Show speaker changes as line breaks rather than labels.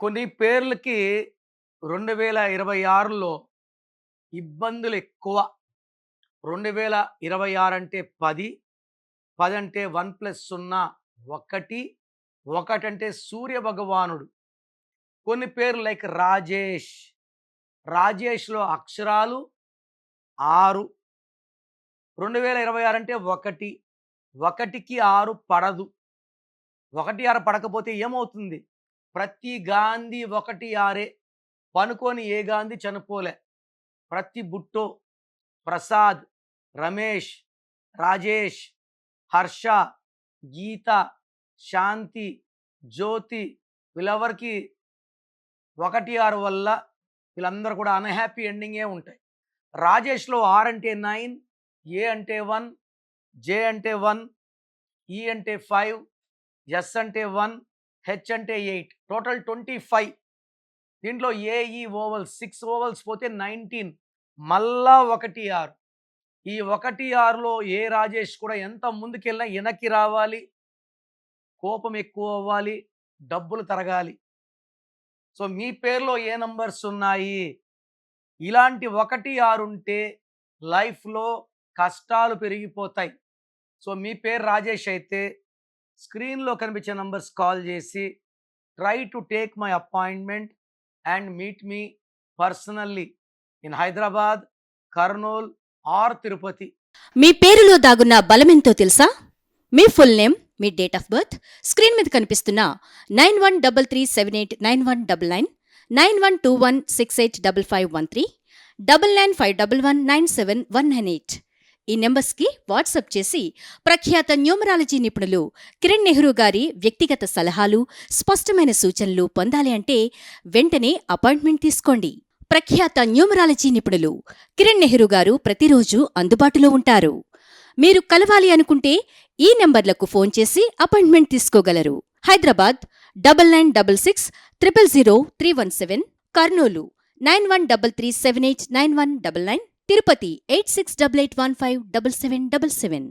కొన్ని పేర్లకి 2026లో ఇబ్బందులెక్కువ. 2026 అంటే 10, 10 అంటే 1+0 1, 1 అంటే సూర్య భగవానుడు. కొన్ని పేర్లు లైక్ రాజేష్. రాజేష్‌లో అక్షరాలు 6. 2026 అంటే 1, 1కి 6 పడదు. 1, 6 పడకపోతే ఏమవుతుంది? ప్రతి గాంధీ 1, 6. పనుకొని ఏ గాంధీ చనిపోలే. ప్రతి బుట్టో, ప్రసాద్, రమేష్, రాజేష్, హర్ష, గీత, శాంతి, జ్యోతి వీళ్ళెవరికి 1, 6 వల్ల వీళ్ళందరూ కూడా అన్‌హ్యాపీ ఎండింగే ఉంటాయి. రాజేష్‌లో ఆర్ అంటే 9, ఏ అంటే 1, జే అంటే 1, ఈ అంటే 5, ఎస్ అంటే 1, హెచ్ అంటే 8. టోటల్ 25. దీంట్లో ఏఈ ఓవల్స్ 6 ఓవల్స్ పోతే 19. మళ్ళా 1, 6. ఈ 1, 6లో ఏ రాజేష్ కూడా ఎంత ముందుకెళ్ళినా వెనక్కి రావాలి. కోపం ఎక్కువ అవ్వాలి. డబ్బులు తరగాలి. సో మీ పేరులో ఏ నంబర్స్ ఉన్నాయి? ఇలాంటి 1, 6 ఉంటే లైఫ్‌లో కష్టాలు పెరిగిపోతాయి. సో మీ పేరు రాజేష్ అయితే స్క్రీన్‌లో కనిపించే నంబర్స్ కాల్ చేసి try to take my appointment and meet me personally in Hyderabad, Kurnool or Tirupati.
మీ పేరులో దాగున్న బలమెంతో తెలుసా? మీ ఫుల్ నేమ్, మీ డేట్ ఆఫ్ బర్త్, స్క్రీన్ మీద కనిపిస్తున్న 9133789199, 9121685513, 999511971998 ఈ నెంబర్స్కి వాట్సాప్ చేసి ప్రఖ్యాత న్యూమరాలజీ నిపుణులు కిరణ్ నెహ్రూ గారి వ్యక్తిగత సలహాలు, స్పష్టమైన సూచనలు పొందాలి అంటే వెంటనే అపాయింట్మెంట్ తీసుకోండి. ప్రఖ్యాత న్యూమరాలజీ నిపుణులు కిరణ్ నెహ్రూ గారు ప్రతిరోజు అందుబాటులో ఉంటారు. మీరు కలవాలి అనుకుంటే ఈ నెంబర్లకు ఫోన్ చేసి అపాయింట్మెంట్ తీసుకోగలరు. హైదరాబాద్ 9966000317, కర్నూలు 9133789199, తిరుపతి 8688157777.